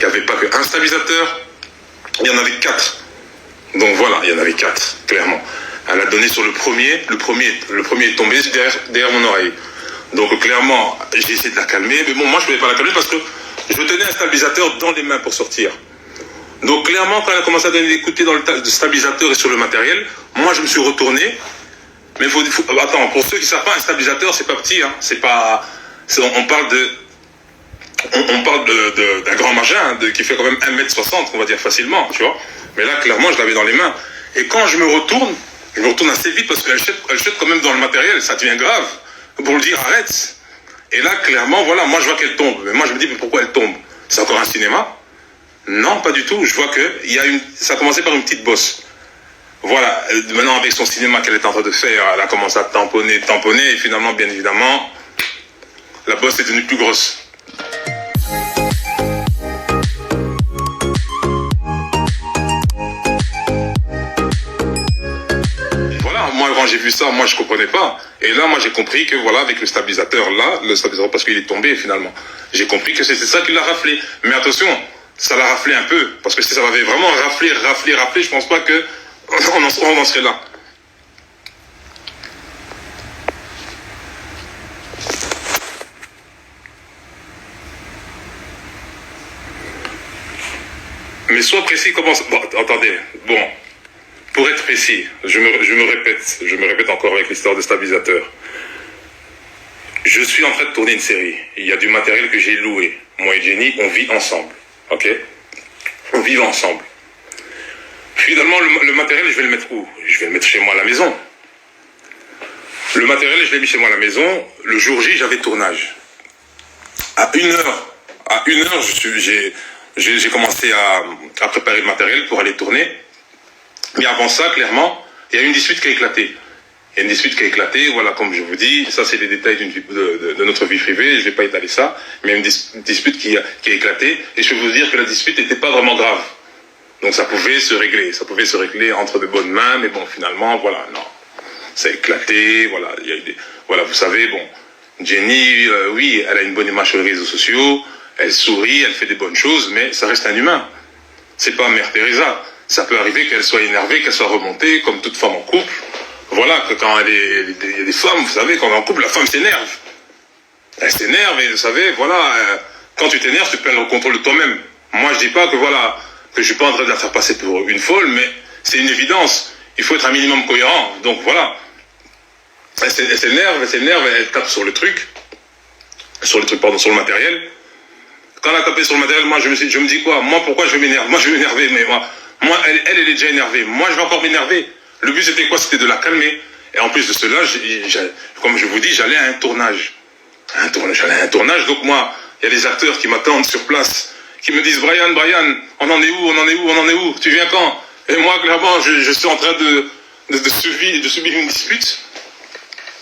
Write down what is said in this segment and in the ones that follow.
n'y avait pas qu'un stabilisateur, il y en avait 4. Donc voilà, il y en avait 4, clairement. Elle a donné sur le premier est tombé derrière mon oreille. Donc clairement, j'ai essayé de la calmer, mais bon, moi je ne pouvais pas la calmer parce que je tenais un stabilisateur dans les mains pour sortir. Donc clairement, quand elle a commencé à donner des coups de pied dans le stabilisateur et sur le matériel, moi je me suis retourné. Mais attends, pour ceux qui ne savent pas, un stabilisateur, c'est pas petit, hein. On parle d'un grand magin qui fait quand même 1m60, on va dire facilement, tu vois. Mais là, clairement, je l'avais dans les mains. Et quand je me retourne assez vite parce qu'elle jette quand même dans le matériel, ça devient grave, pour le dire arrête. Et là, clairement, voilà, moi je vois qu'elle tombe. Mais moi je me dis, mais pourquoi elle tombe? C'est encore un cinéma? Non, pas du tout. Je vois que ça a commencé par une petite bosse. Voilà, maintenant avec son cinéma qu'elle est en train de faire, elle a commencé à tamponner, et finalement, bien évidemment, la bosse est devenue plus grosse. Voilà, moi quand j'ai vu ça, moi je comprenais pas. Et là, moi j'ai compris que voilà, avec le stabilisateur là, parce qu'il est tombé finalement, j'ai compris que c'était ça qui l'a raflé. Mais attention, ça l'a raflé un peu, parce que si ça m'avait vraiment raflé, je pense pas que on en serait là. Mais sois précis, comment... Bon, attendez, bon, pour être précis, je me répète encore avec l'histoire de stabilisateur. Je suis en train de tourner une série. Il y a du matériel que j'ai loué. Moi et Jenny, on vit ensemble, ok? On vit ensemble. Finalement, le matériel, je vais le mettre où? Je vais le mettre chez moi à la maison. Le matériel, je l'ai mis chez moi à la maison. Le jour J, j'avais tournage. À 1h, j'ai commencé à préparer le matériel pour aller tourner. Mais avant ça, clairement, il y a une dispute qui a éclaté. Il y a une dispute qui a éclaté, voilà, comme je vous dis, ça c'est les détails de notre vie privée, je ne vais pas étaler ça, mais il y a une dispute qui a éclaté, et je peux vous dire que la dispute n'était pas vraiment grave. Donc ça pouvait se régler entre de bonnes mains, mais bon, finalement, voilà, non. Ça a éclaté, voilà, il y a eu voilà, vous savez, bon, Jenny, oui, elle a une bonne image sur les réseaux sociaux, elle sourit, elle fait des bonnes choses, mais ça reste un humain. C'est pas Mère Teresa. Ça peut arriver qu'elle soit énervée, qu'elle soit remontée, comme toute femme en couple. Voilà, que quand il y a des femmes, vous savez, quand on est en couple, la femme s'énerve. Elle s'énerve et vous savez, voilà, quand tu t'énerves, tu perds le contrôle de toi-même. Moi, je dis pas que voilà, que je suis pas en train de la faire passer pour une folle, mais c'est une évidence. Il faut être un minimum cohérent. Donc voilà. Elle s'énerve, elle tape sur le matériel. Quand elle a tapé sur le matériel, moi, je me dis quoi? Moi, pourquoi je vais m'énerver? Moi, je vais m'énerver, mais moi, elle est déjà énervée. Moi, je vais encore m'énerver. Le but, c'était quoi? C'était de la calmer. Et en plus de cela, comme je vous dis, j'allais à un tournage. J'allais à un tournage. Donc moi, il y a des acteurs qui m'attendent sur place, qui me disent, Brian, on en est où? Tu viens quand? Et moi, clairement, je suis en train de subir une dispute.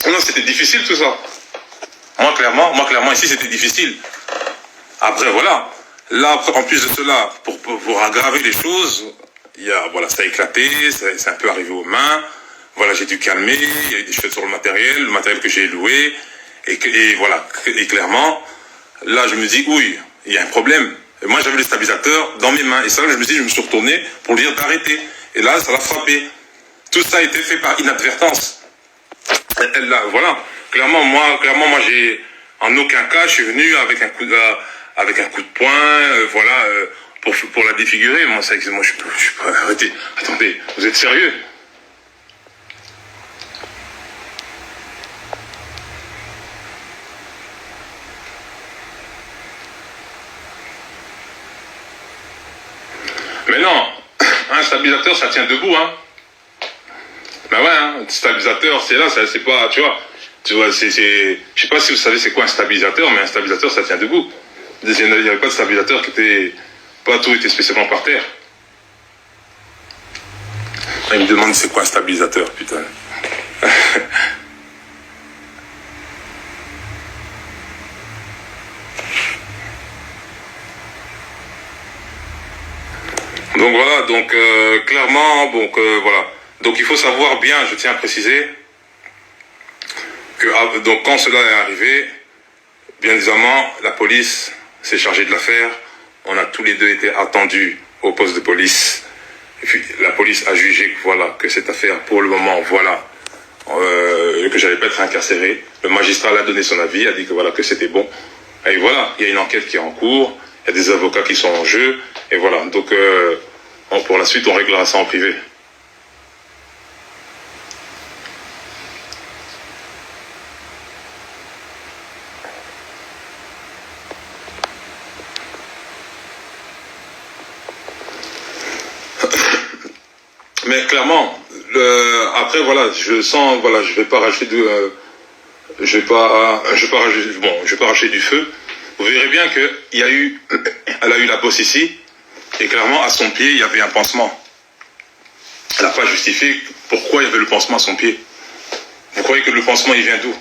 Non, c'était difficile tout ça. Moi, clairement, ici, c'était difficile. Après, voilà. Là, en plus de cela, pour aggraver les choses, voilà, ça a éclaté, c'est un peu arrivé aux mains. Voilà, j'ai dû calmer, il y a eu des choses sur le matériel que j'ai loué. Et voilà, et clairement, là, je me dis, oui, il y a un problème. Et moi, j'avais le stabilisateur dans mes mains. Et ça, je me suis retourné pour lui dire d'arrêter. Et là, ça l'a frappé. Tout ça a été fait par inadvertance. Voilà. Clairement, moi, en aucun cas, je suis venu avec un coup de poing, voilà, pour la défigurer. Moi, je suis pas, arrêtez. Attendez, vous êtes sérieux? Mais non, un stabilisateur, ça tient debout, hein. Ben ouais, hein, un stabilisateur, c'est là, c'est pas, tu vois, je sais pas si vous savez c'est quoi un stabilisateur, mais un stabilisateur, ça tient debout. Il n'y avait pas de stabilisateur pas tout était spécialement par terre. Il me demande c'est quoi un stabilisateur, putain. Donc voilà, clairement, voilà. Donc il faut savoir bien, je tiens à préciser, que donc quand cela est arrivé, bien évidemment, la police s'est chargée de l'affaire. on a tous les deux été attendus au poste de police. Et puis la police a jugé que, voilà, que cette affaire, pour le moment, voilà, que j'allais pas être incarcéré. Le magistrat a donné son avis, a dit que voilà, que c'était bon. Et voilà, il y a une enquête qui est en cours, il y a des avocats qui sont en jeu, et voilà. Donc pour la suite, on réglera ça en privé. Mais clairement, après voilà, je sens, voilà, je vais pas racheter je vais pas racheter du feu. Vous verrez bien que elle a eu la bosse ici, et clairement à son pied il y avait un pansement. Elle n'a pas justifié pourquoi il y avait le pansement à son pied. Vous croyez que le pansement il vient d'où?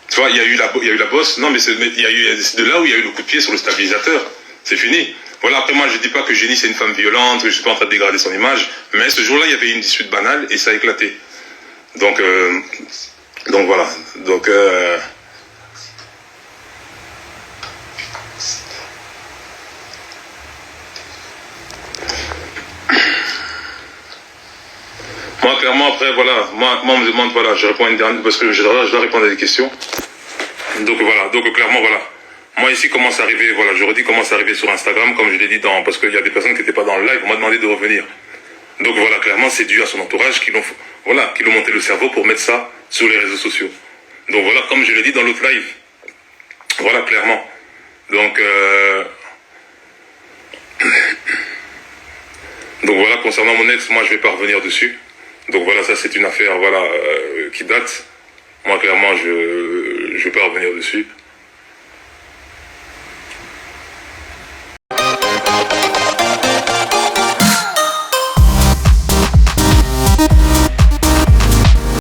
Tu vois, il y a eu la bosse. Non, mais c'est de là où il y a eu le coup de pied sur le stabilisateur. C'est fini. Voilà, après moi je dis pas que Jenny c'est une femme violente, que je suis pas en train de dégrader son image, mais ce jour-là il y avait une dispute banale et ça a éclaté. Donc voilà. Donc moi clairement après voilà, moi on me demande voilà, je réponds à une dernière parce que je dois répondre à des questions. Donc voilà, donc clairement voilà. Moi ici commence à arriver, voilà, je redis commence à arriver sur Instagram, comme je l'ai dit parce qu'il y a des personnes qui n'étaient pas dans le live, on m'a demandé de revenir. Donc voilà, clairement c'est dû à son entourage qui l'ont monté le cerveau pour mettre ça sur les réseaux sociaux. Donc voilà, comme je l'ai dit dans l'autre live. Voilà, clairement. Donc voilà, concernant mon ex, moi je vais pas revenir dessus. Donc voilà, ça c'est une affaire voilà qui date. Moi clairement je vais pas revenir dessus.